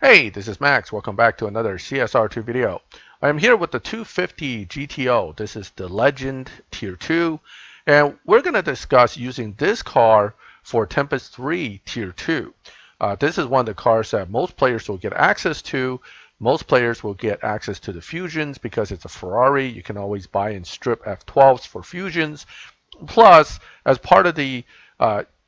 Hey, this is Max. Welcome back to another CSR2 video. I am here with the 250 GTO. This is the Legend Tier 2. And we're going to discuss using this car for Tempest 3 Tier 2. This is one of the cars that most players will get access to. Most players will get access to the Fusions because it's a Ferrari. You can always buy and strip F12s for Fusions. Plus, as part of the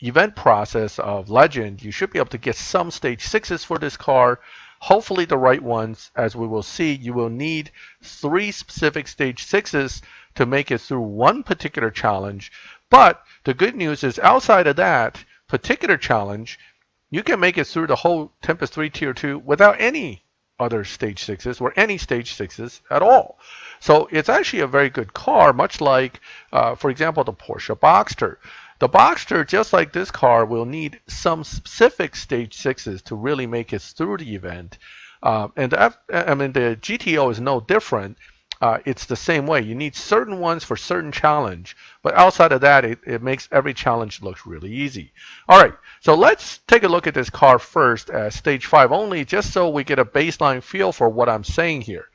event process of Legend, you should be able to get some stage 6s for this car. Hopefully the right ones. As we will see, you will need 3 specific stage 6s to make it through one particular challenge. But the good news is outside of that particular challenge, you can make it through the whole Tempest 3 Tier 2 without any other stage 6s or any stage 6s at all. So it's actually a very good car, much like, for example, the Porsche Boxster. The Boxster, just like this car, will need some specific stage 6s to really make it through the event. The GTO is no different. It's the same way. You need certain ones for certain challenge, but outside of that, it makes every challenge look really easy. All right, so let's take a look at this car first as stage 5 only, just so we get a baseline feel for what I'm saying here.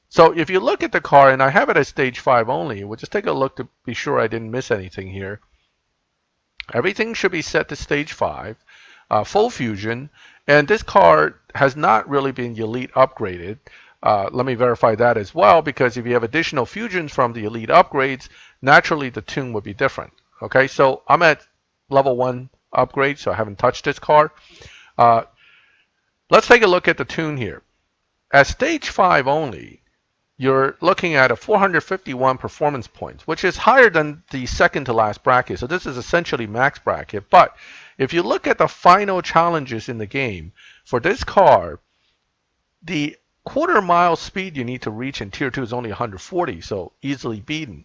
So if you look at the car, and I have it as stage 5 only, we'll just take a look to be sure I didn't miss anything here. Everything should be set to stage 5, full fusion, and this car has not really been Elite upgraded. Let me verify that as well, because if you have additional fusions from the Elite upgrades, naturally the tune would be different. Okay, so I'm at level 1 upgrade, so I haven't touched this car. Let's take a look at the tune here. At stage 5 only, you're looking at a 451 performance points, which is higher than the second to last bracket. So this is essentially max bracket. But if you look at the final challenges in the game, for this car, the quarter-mile speed you need to reach in Tier 2 is only 140, so easily beaten.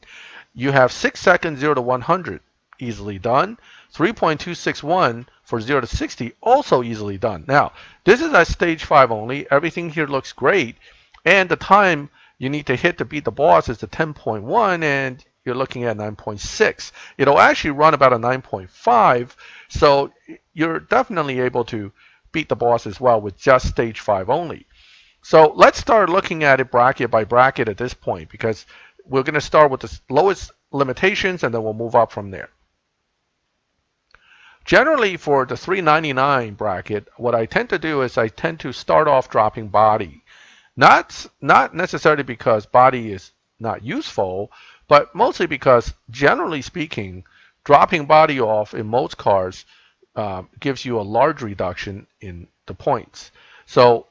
You have 6 seconds 0 to 100, easily done. 3.261 for 0 to 60, also easily done. Now, this is at stage 5 only. Everything here looks great. And the time you need to hit to beat the boss is the 10.1, and you're looking at 9.6. It'll actually run about a 9.5, so you're definitely able to beat the boss as well with just stage 5 only. So let's start looking at it bracket by bracket at this point, because we're going to start with the lowest limitations and then we'll move up from there. Generally, for the 399 bracket, what I tend to do is I tend to start off dropping body. Not necessarily because body is not useful, but mostly because, generally speaking, dropping body off in most cars gives you a large reduction in the points. So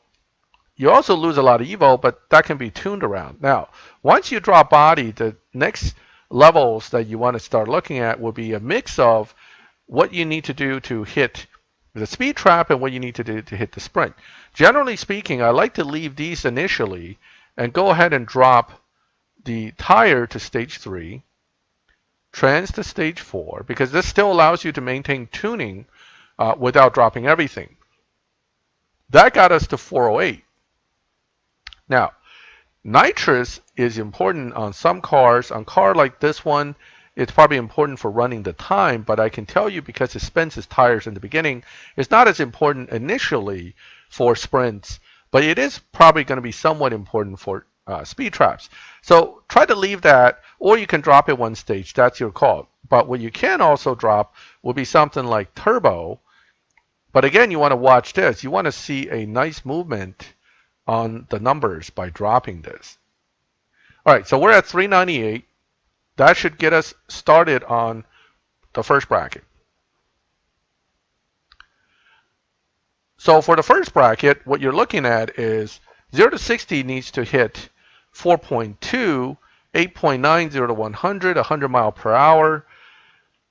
you also lose a lot of evo, but that can be tuned around. Now, once you drop body, the next levels that you want to start looking at will be a mix of what you need to do to hit the speed trap and what you need to do to hit the sprint. Generally speaking, I like to leave these initially and go ahead and drop the tire to stage 3, trans to stage 4, because this still allows you to maintain tuning without dropping everything. That got us to 408. Now, nitrous is important on some cars. On a car like this one, it's probably important for running the time, but I can tell you, because it spends its tires in the beginning, it's not as important initially for sprints, but it is probably going to be somewhat important for speed traps. So try to leave that, or you can drop it one stage. That's your call. But what you can also drop will be something like turbo. But again, you want to watch this. You want to see a nice movement on the numbers by dropping this. All right, so we're at 398. That should get us started on the first bracket. So for the first bracket, what you're looking at is 0 to 60 needs to hit 4.2, 8.9, 0 to 100, 100 mile per hour.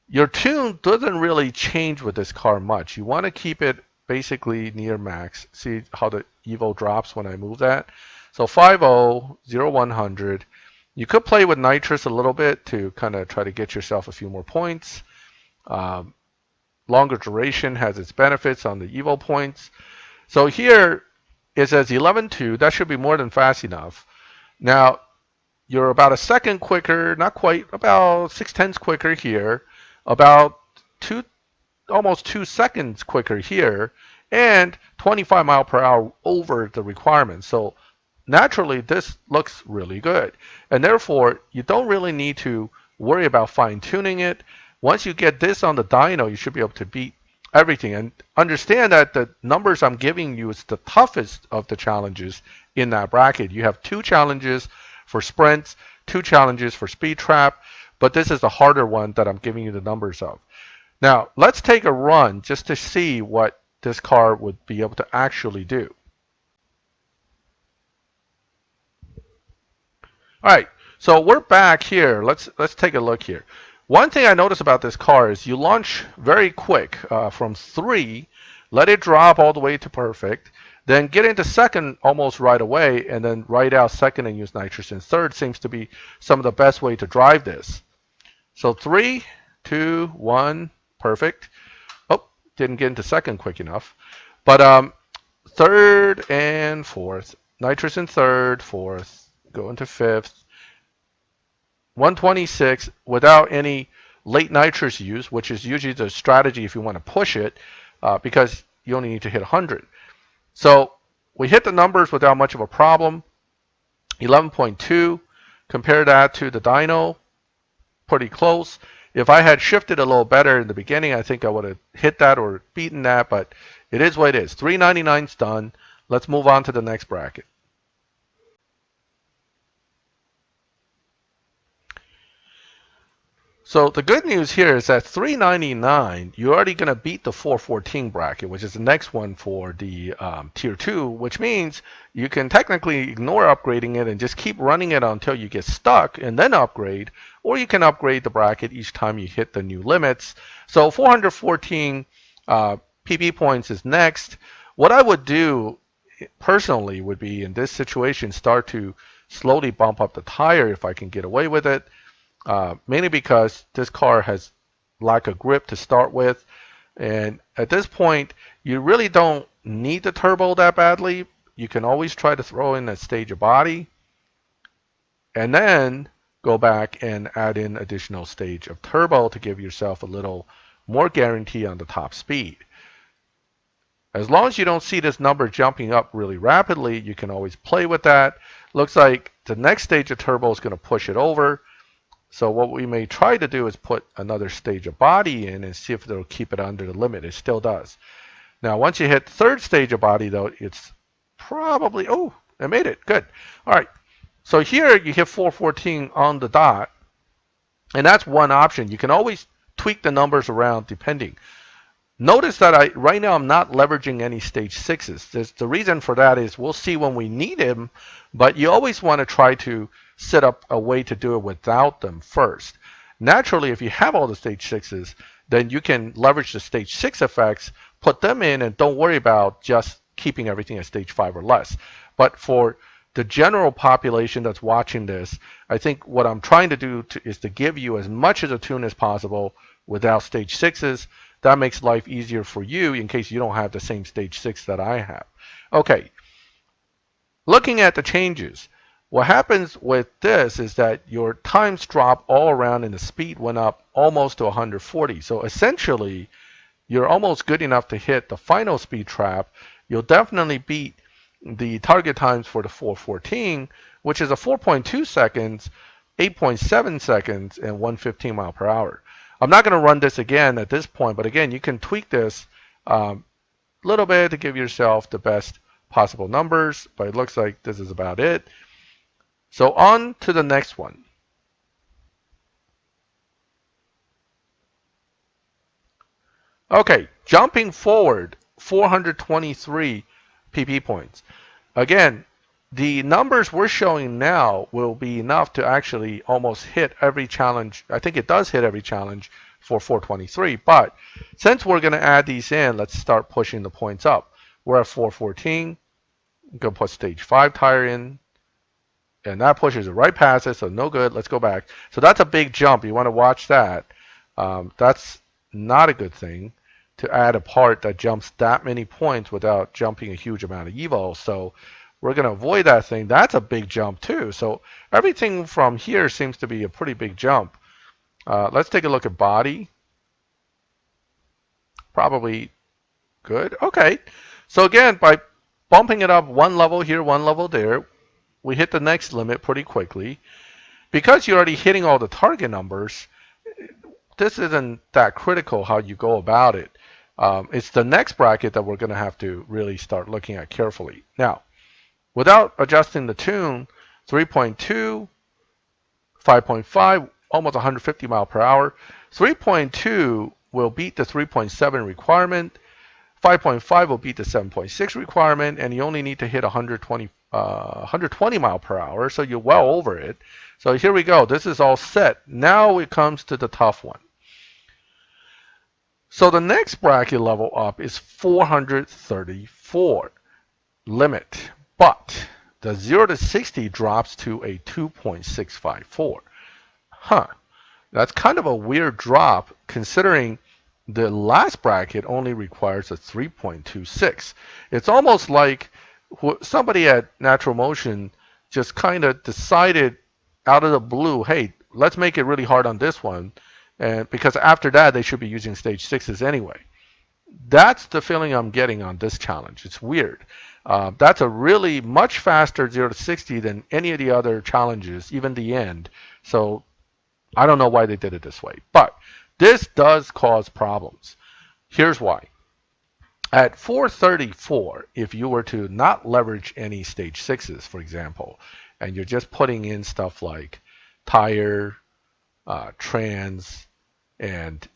Your tune doesn't really change with this car much. You want to keep it basically near max. See how the evo drops when I move that? So 5.0, 0, 100. You could play with nitrous a little bit to kind of try to get yourself a few more points. Longer duration has its benefits on the evo points. So here it says 11.2. That should be more than fast enough. Now, you're about a second quicker, not quite, about 6/10 quicker here. About almost 2 seconds quicker here, and 25 mile per hour over the requirement. So naturally, this looks really good. And therefore, you don't really need to worry about fine tuning it. Once you get this on the dyno, you should be able to beat everything. And understand that the numbers I'm giving you is the toughest of the challenges in that bracket. You have 2 challenges for sprints, 2 challenges for speed trap, but this is the harder one that I'm giving you the numbers of. Now, let's take a run just to see what this car would be able to actually do. All right, so we're back here. Let's take a look here. One thing I noticed about this car is you launch very quick from 3, let it drop all the way to perfect, then get into second almost right away, and then ride out second and use nitrous in third seems to be some of the best way to drive this. So 3, 2, 1, perfect. Oh, didn't get into second quick enough. But third and fourth, nitrous in third, fourth, go into fifth. 126 without any late nitrous use, which is usually the strategy if you want to push it, because you only need to hit 100. So we hit the numbers without much of a problem. 11.2. Compare that to the dyno, pretty close. If I had shifted a little better in the beginning, I think I would have hit that or beaten that, but it is what it is. 399's done. Let's move on to the next bracket. So the good news here is that 399, you're already going to beat the 414 bracket, which is the next one for the tier 2, which means you can technically ignore upgrading it and just keep running it until you get stuck and then upgrade, or you can upgrade the bracket each time you hit the new limits. So 414 PB points is next. What I would do personally would be in this situation start to slowly bump up the tire if I can get away with it. Mainly because this car has lack of grip to start with, and at this point you really don't need the turbo that badly. You can always try to throw in a stage of body and then go back and add in additional stage of turbo to give yourself a little more guarantee on the top speed. As long as you don't see this number jumping up really rapidly, you can always play with that. Looks like the next stage of turbo is going to push it over. So what we may try to do is put another stage of body in and see if it'll keep it under the limit. It still does. Now, once you hit third stage of body, though, it's probably, oh, I made it. Good. All right. So here you hit 414 on the dot, and that's one option. You can always tweak the numbers around depending. Notice that right now I'm not leveraging any stage 6s. The reason for that is we'll see when we need them, but you always want to try to set up a way to do it without them first. Naturally, if you have all the stage 6s, then you can leverage the stage 6 effects, put them in, and don't worry about just keeping everything at stage 5 or less. But for the general population that's watching this, I think what I'm trying to do is to give you as much of the tune as possible without stage 6s. That makes life easier for you in case you don't have the same stage 6 that I have. Okay, looking at the changes, what happens with this is that your times drop all around and the speed went up almost to 140. So essentially, you're almost good enough to hit the final speed trap. You'll definitely beat the target times for the 414, which is a 4.2 seconds, 8.7 seconds, and 115 mile per hour. I'm not going to run this again at this point, but again, you can tweak this a little bit to give yourself the best possible numbers, but it looks like this is about it. So on to the next one. Okay, jumping forward, 423 PP points. Again, the numbers we're showing now will be enough to actually almost hit every challenge. I think it does hit every challenge for 423, but since we're going to add these in, let's start pushing the points up. We're at 414. I'm going to put stage 5 tire in, and that pushes it right past it, so no good. Let's go back. So that's a big jump. You want to watch that. That's not a good thing to add a part that jumps that many points without jumping a huge amount of evo. So we're going to avoid that thing. That's a big jump too. So everything from here seems to be a pretty big jump. Let's take a look at body. probably good. Okay. So again, by bumping it up one level here, one level there, we hit the next limit pretty quickly. Because you're already hitting all the target numbers, this isn't that critical how you go about it. It's the next bracket that we're going to have to really start looking at carefully. Now, without adjusting the tune, 3.2, 5.5, almost 150 mile per hour. 3.2 will beat the 3.7 requirement. 5.5 will beat the 7.6 requirement, and you only need to hit 120 mile per hour, so you're well over it. So here we go. This is all set. Now it comes to the tough one. So the next bracket level up is 434 limit, but the 0 to 60 drops to a 2.654. Huh. That's kind of a weird drop considering the last bracket only requires a 3.26. It's almost like somebody at Natural Motion just kind of decided out of the blue, hey, let's make it really hard on this one, and because after that they should be using stage 6s anyway. That's the feeling I'm getting on this challenge. It's weird. That's a really much faster 0 to 60 than any of the other challenges, even the end. So I don't know why they did it this way, but this does cause problems. Here's why. At 434, if you were to not leverage any stage 6s, for example, and you're just putting in stuff like tire, trans, and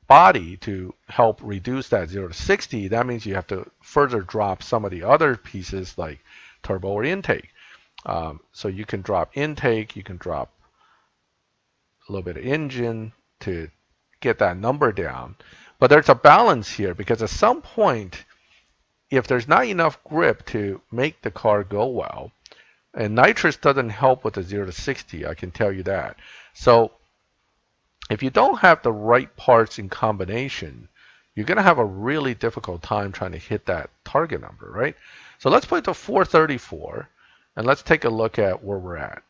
body to help reduce that 0 to 60, that means you have to further drop some of the other pieces like turbo or intake. So you can drop intake, you can drop a little bit of engine to get that number down. But there's a balance here because at some point, if there's not enough grip to make the car go well, and nitrous doesn't help with the 0 to 60, I can tell you that. So if you don't have the right parts in combination, you're going to have a really difficult time trying to hit that target number, right? So let's put it to 434, and let's take a look at where we're at.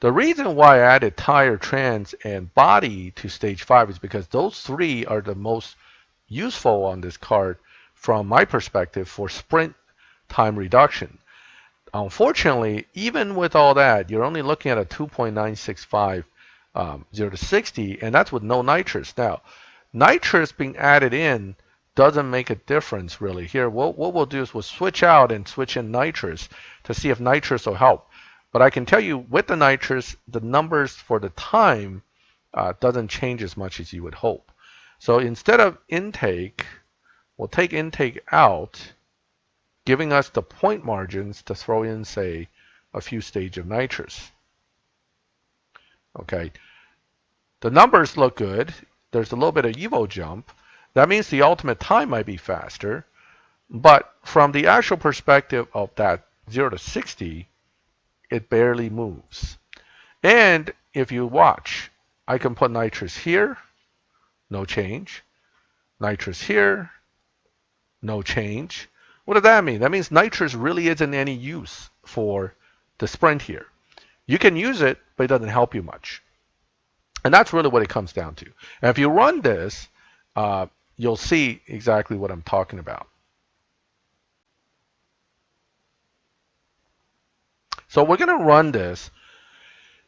The reason why I added tire, trans, and body to stage 5 is because those three are the most useful on this card from my perspective for sprint time reduction. Unfortunately, even with all that, you're only looking at a 2.965 0 to 60, and that's with no nitrous. Now, nitrous being added in doesn't make a difference really. Here, what we'll do is we'll switch out and switch in nitrous to see if nitrous will help. But I can tell you with the nitrous, the numbers for the time doesn't change as much as you would hope. So instead of intake, we'll take intake out, giving us the point margins to throw in, say, a few stages of nitrous. Okay. The numbers look good. There's a little bit of Evo jump. That means the ultimate time might be faster. But from the actual perspective of that 0 to 60, it barely moves. And if you watch, I can put nitrous here, no change. Nitrous here, no change. What does that mean? That means nitrous really isn't any use for the sprint here. You can use it, but it doesn't help you much. And that's really what it comes down to. And if you run this, you'll see exactly what I'm talking about. So we're going to run this.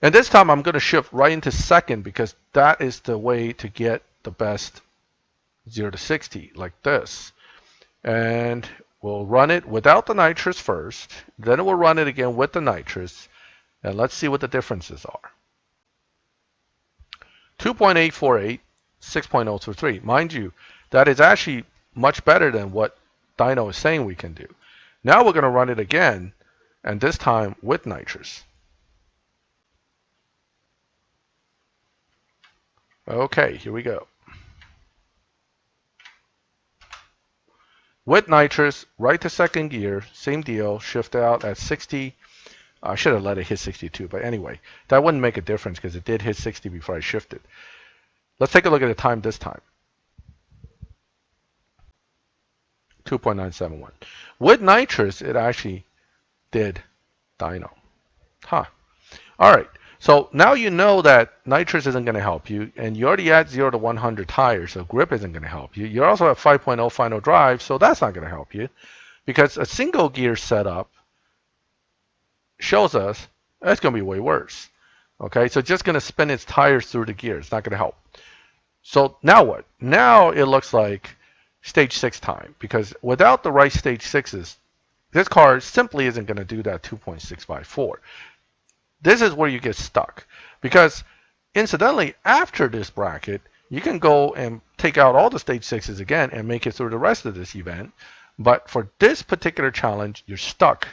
And this time I'm going to shift right into second because that is the way to get the best 0 to 60, like this. And we'll run it without the nitrous first. Then we'll run it again with the nitrous. And let's see what the differences are. 2.848, 6.023. Mind you, that is actually much better than what Dyno is saying we can do. Now we're going to run it again, and this time with nitrous. Okay, here we go. With nitrous, right to second gear, same deal, shift out at 60. I should have let it hit 62, but anyway, that wouldn't make a difference because it did hit 60 before I shifted. Let's take a look at the time this time. 2.971. With nitrous, it actually did Dyno. Huh. All right. So now you know that nitrous isn't going to help you, and you already at 0 to 100 tires, so grip isn't going to help you. You're also at 5.0 final drive, so that's not going to help you, because a single gear setup shows us that's going to be way worse. Okay, so it's just going to spin its tires through the gear. It's not going to help. So now what? Now it looks like stage 6 time, because without the right stage 6s, this car simply isn't going to do that 2.654. This is where you get stuck, because incidentally, after this bracket, you can go and take out all the stage 6s again and make it through the rest of this event. But for this particular challenge, you're stuck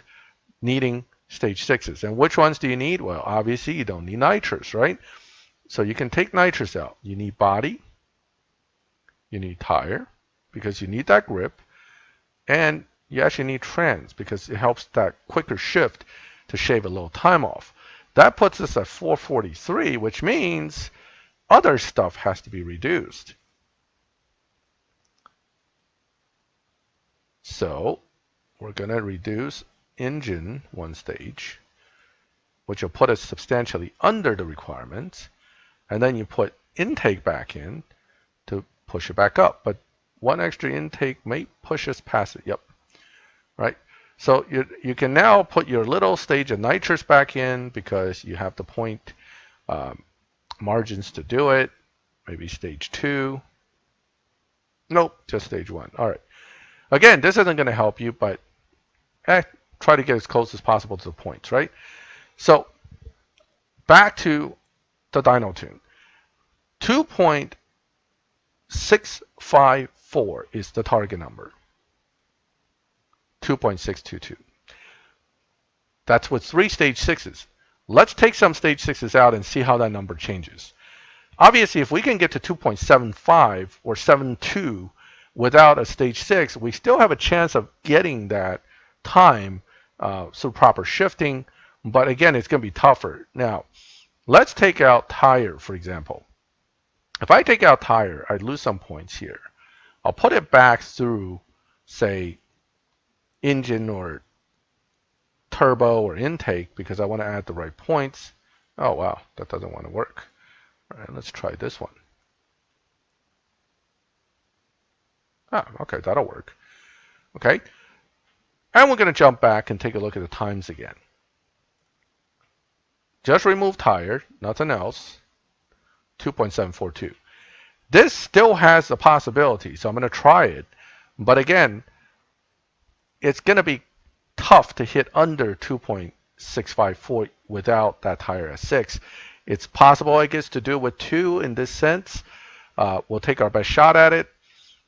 needing stage 6s. And which ones do you need? Well, obviously you don't need nitrous, right? So you can take nitrous out. You need body, you need tire, because you need that grip, and you actually need trans, because it helps that quicker shift to shave a little time off. That puts us at 443, which means other stuff has to be reduced. So we're going to reduce engine one stage, which will put us substantially under the requirements. And then you put intake back in to push it back up. But one extra intake may push us past it. Yep. Right. So you can now put your little stage of nitrous back in, because you have the point margins to do it. Maybe stage 2. Nope, just stage 1. All right. Again, this isn't going to help you, but try to get as close as possible to the points, right? So back to the Dyno Tune. 2.654 is the target number. 2.622. That's with 3 stage 6s. Let's take some stage 6s out and see how that number changes. Obviously, if we can get to 2.75 or 72 without a stage 6, we still have a chance of getting that time through proper shifting. But again, it's going to be tougher. Now, let's take out tire, for example. If I take out tire, I lose some points here. I'll put it back through, say, engine or turbo or intake, because I want to add the right points. Oh, wow, that doesn't want to work. All right, let's try this one. Okay, that'll work. Okay, and we're going to jump back and take a look at the times again. Just remove tire, nothing else. 2.742. This still has a possibility, so I'm going to try it. But again, it's going to be tough to hit under 2.654 without that tire at 6. It's possible, I guess, to do it with 2 in this sense. We'll take our best shot at it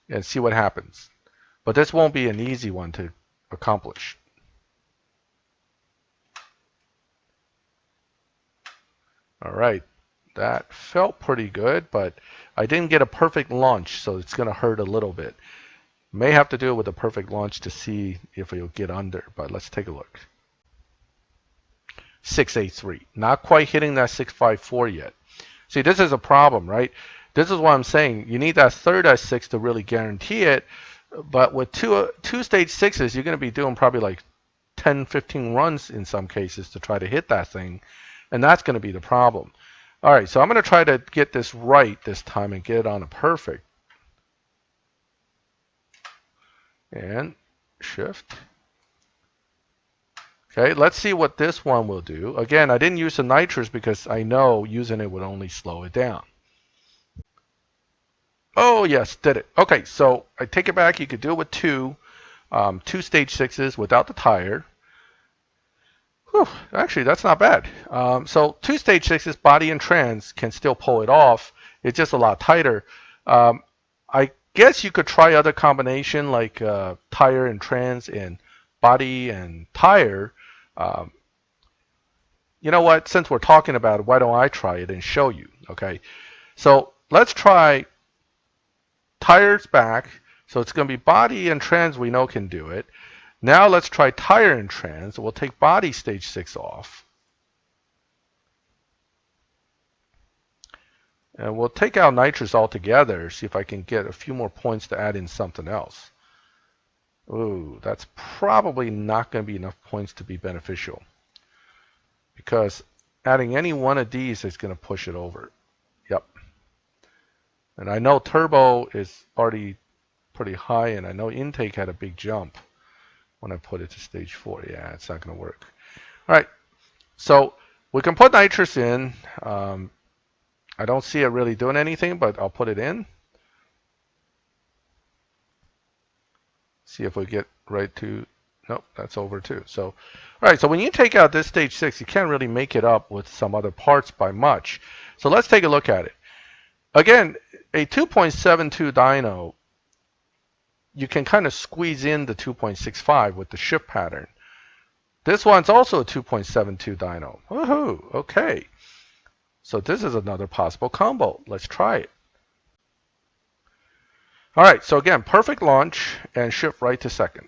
and see what happens. But this won't be an easy one to accomplish. All right, that felt pretty good, but I didn't get a perfect launch, so it's going to hurt a little bit. May have to do it with a perfect launch to see if it'll get under, but let's take a look. 683, not quite hitting that 654 yet. See, this is a problem, right? This is what I'm saying. You need that third S6 to really guarantee it, but with two stage 6s, you're going to be doing probably like 10, 15 runs in some cases to try to hit that thing, and that's going to be the problem. All right, so I'm going to try to get this right this time and get it on a perfect. And shift. Okay, let's see what this one will do. Again, I didn't use the nitrous because I know using it would only slow it down. Oh, yes, did it. Okay, so I take it back. You could do it with 2 stage 6s without the tire. Whew, actually, that's not bad. So 2 stage 6s, body and trans, can still pull it off. It's just a lot tighter. I guess you could try other combination like tire and trans and body and tire. You know what? Since we're talking about it, why don't I try it and show you? Okay. So let's try tires back. So it's going to be body and trans. We know can do it. Now let's try tire and trans. We'll take body stage 6 off. And we'll take out nitrous altogether, see if I can get a few more points to add in something else. Ooh, that's probably not going to be enough points to be beneficial. Because adding any one of these is going to push it over. Yep. And I know turbo is already pretty high, and I know intake had a big jump when I put it to stage 4. Yeah, it's not going to work. All right. So we can put nitrous in. I don't see it really doing anything, but I'll put it in. See if we get right to, nope, that's over too. So, all right, so when you take out this stage 6, you can't really make it up with some other parts by much. So let's take a look at it. Again, a 2.72 dyno, you can kind of squeeze in the 2.65 with the shift pattern. This one's also a 2.72 dyno. Woohoo, okay. So this is another possible combo. Let's try it. All right, so again, perfect launch and shift right to second.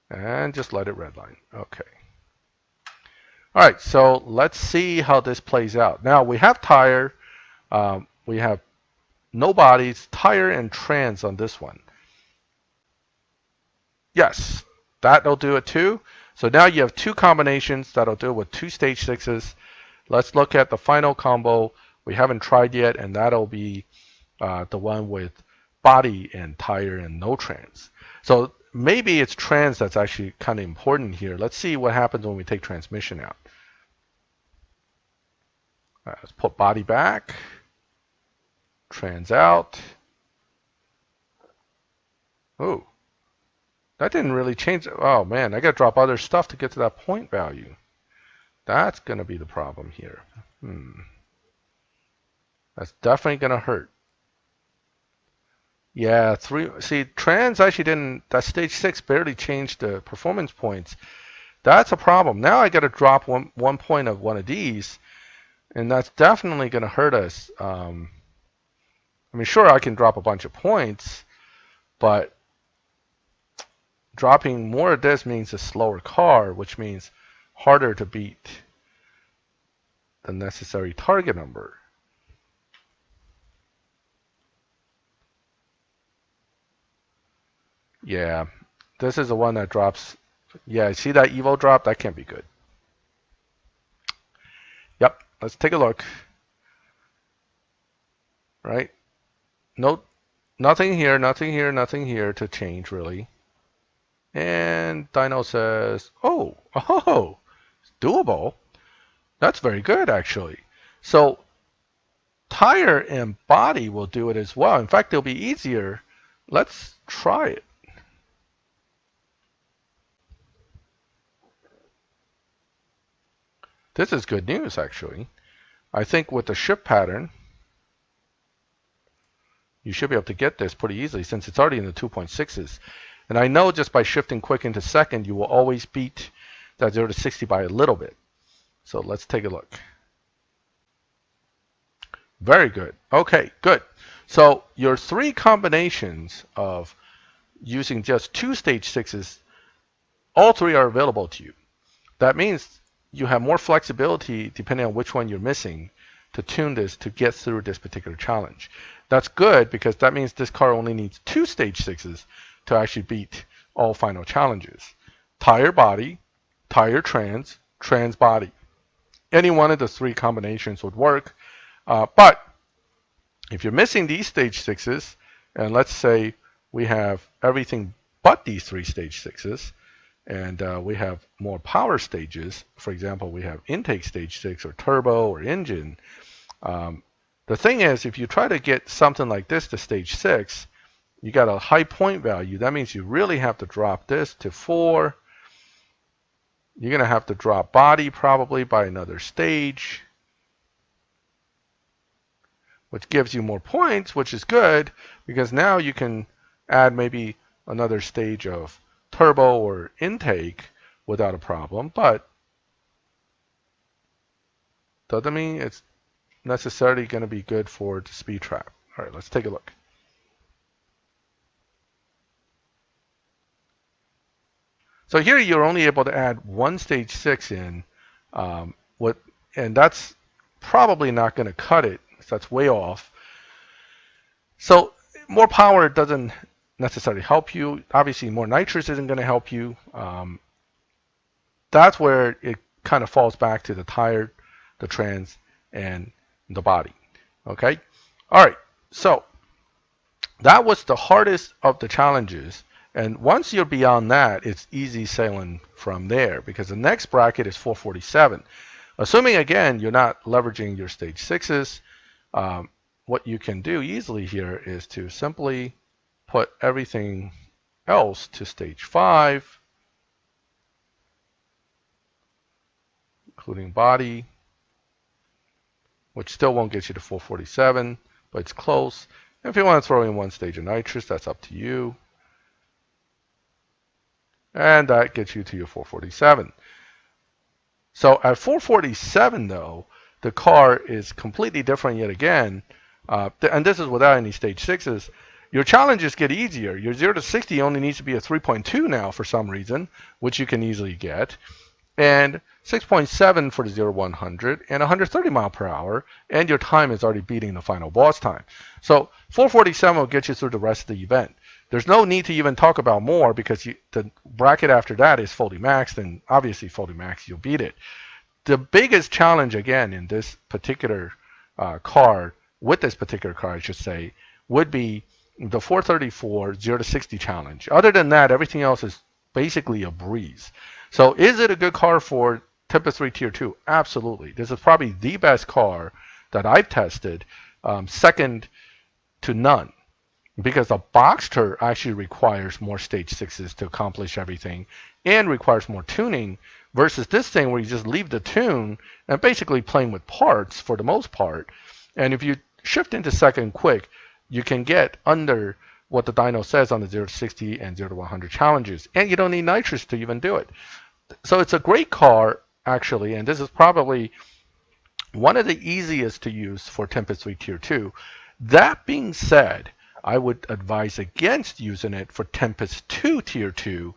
And just let it redline. Okay. All right, so let's see how this plays out. Now we have tire, we have no bodies, tire and trans on this one. Yes, that'll do it too. So now you have two combinations that'll do it with two stage 6s. Let's look at the final combo we haven't tried yet, and that'll be the one with body and tire and no trans. So maybe it's trans that's actually kind of important here. Let's see what happens when we take transmission out. All right, let's put body back, trans out. Oh, that didn't really change. Oh man, I got to drop other stuff to get to that point value. That's going to be the problem here. That's definitely going to hurt. Yeah, see, trans actually didn't, that stage 6 barely changed the performance points. That's a problem. Now I got to drop one point of one of these, and that's definitely going to hurt us. I mean, sure, I can drop a bunch of points, but dropping more of this means a slower car, which means harder to beat the necessary target number. Yeah, this is the one that drops. Yeah, see that Evo drop? That can't be good. Yep, let's take a look. Right? No, nothing here, nothing here, nothing here to change really. And Dyno says, oh, it's doable. That's very good actually. So tire and body will do it as well. In fact, it'll be easier. Let's try it. This is good news, actually. I think with the shift pattern, you should be able to get this pretty easily since it's already in the 2.6s. And I know just by shifting quick into second, you will always beat that 0 to 60 by a little bit. So let's take a look. Very good. Okay, good. So your three combinations of using just two stage 6s, all three are available to you. That means you have more flexibility depending on which one you're missing to tune this to get through this particular challenge. That's good because that means this car only needs two stage 6s to actually beat all final challenges. Tire body, tire trans, trans body. Any one of the three combinations would work. But if you're missing these stage 6s, and let's say we have everything but these three stage 6s, and we have more power stages. For example, we have intake stage 6 or turbo or engine. The thing is, if you try to get something like this to stage 6, you got a high point value. That means you really have to drop this to 4. You're going to have to drop body probably by another stage, which gives you more points, which is good because now you can add maybe another stage of turbo or intake without a problem, but doesn't mean it's necessarily going to be good for the speed trap. All right, let's take a look. So here you're only able to add one stage 6 in, and that's probably not going to cut it. So that's way off. So more power doesn't necessarily help you. Obviously, more nitrous isn't going to help you. that's where it kind of falls back to the tire, the trans, and the body. Okay? All right. So that was the hardest of the challenges. And once you're beyond that, it's easy sailing from there because the next bracket is 447. Assuming, again, you're not leveraging your stage 6s, what you can do easily here is to simply put everything else to stage 5, including body, which still won't get you to 447, but it's close. And if you want to throw in one stage of nitrous, that's up to you. And that gets you to your 447. So at 447, though, the car is completely different yet again. And this is without any stage 6s. Your challenges get easier. Your 0 to 60 only needs to be a 3.2 now for some reason, which you can easily get. And 6.7 for the 0 to 100 and 130 mile per hour, and your time is already beating the final boss time. So 447 will get you through the rest of the event. There's no need to even talk about more because the bracket after that is fully maxed, and obviously fully maxed, you'll beat it. The biggest challenge, again, in this particular car, with this particular car, I should say, would be the 434 0 to 60 challenge. Other than that, everything else is basically a breeze. So is it a good car for Tempest 3 Tier 2? Absolutely. This is probably the best car that I've tested, second to none. Because the Boxster actually requires more stage 6s to accomplish everything and requires more tuning versus this thing where you just leave the tune and basically playing with parts for the most part. And if you shift into second quick, you can get under what the dyno says on the 0 to 60 and 0 to 100 challenges. And you don't need nitrous to even do it. So it's a great car, actually, and this is probably one of the easiest to use for Tempest 3 Tier 2. That being said, I would advise against using it for Tempest 2 Tier 2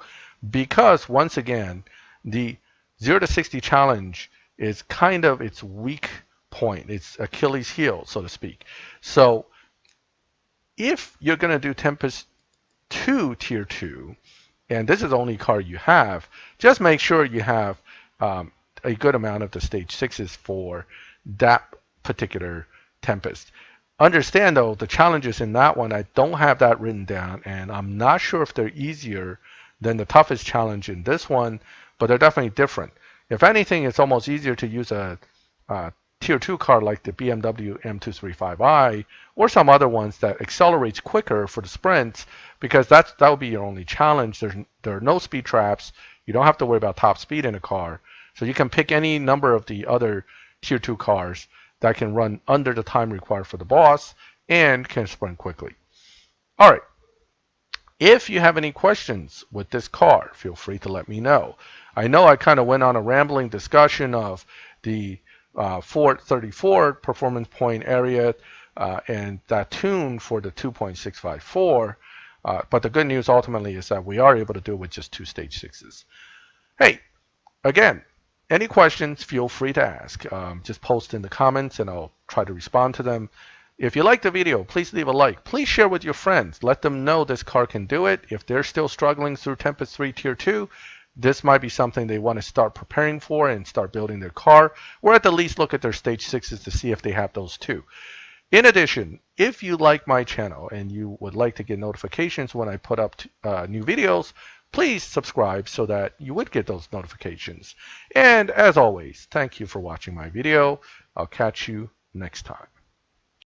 because, once again, the 0 to 60 challenge is kind of its weak point. It's Achilles heel, so to speak. So if you're going to do Tempest 2 Tier 2, and this is the only car you have, just make sure you have a good amount of the stage 6s for that particular Tempest. Understand, though, the challenges in that one, I don't have that written down, and I'm not sure if they're easier than the toughest challenge in this one, but they're definitely different. If anything, it's almost easier to use a Tier 2 car like the BMW M235i or some other ones that accelerates quicker for the sprints because that will be your only challenge. There are no speed traps. You don't have to worry about top speed in a car. So you can pick any number of the other Tier 2 cars that can run under the time required for the boss and can sprint quickly. All right. If you have any questions with this car, feel free to let me know. I know I kind of went on a rambling discussion of the 434 performance point area and that tune for the 2.654. But the good news ultimately is that we are able to do it with just 2 stage 6s. Hey, again, any questions, feel free to ask. Just post in the comments and I'll try to respond to them. If you like the video, please leave a like. Please share with your friends. Let them know this car can do it. If they're still struggling through Tempest 3 Tier 2, this might be something they want to start preparing for and start building their car, or at the least look at their stage 6s to see if they have those too. In addition, if you like my channel and you would like to get notifications when I put up new videos, please subscribe so that you would get those notifications. And as always, thank you for watching my video. I'll catch you next time.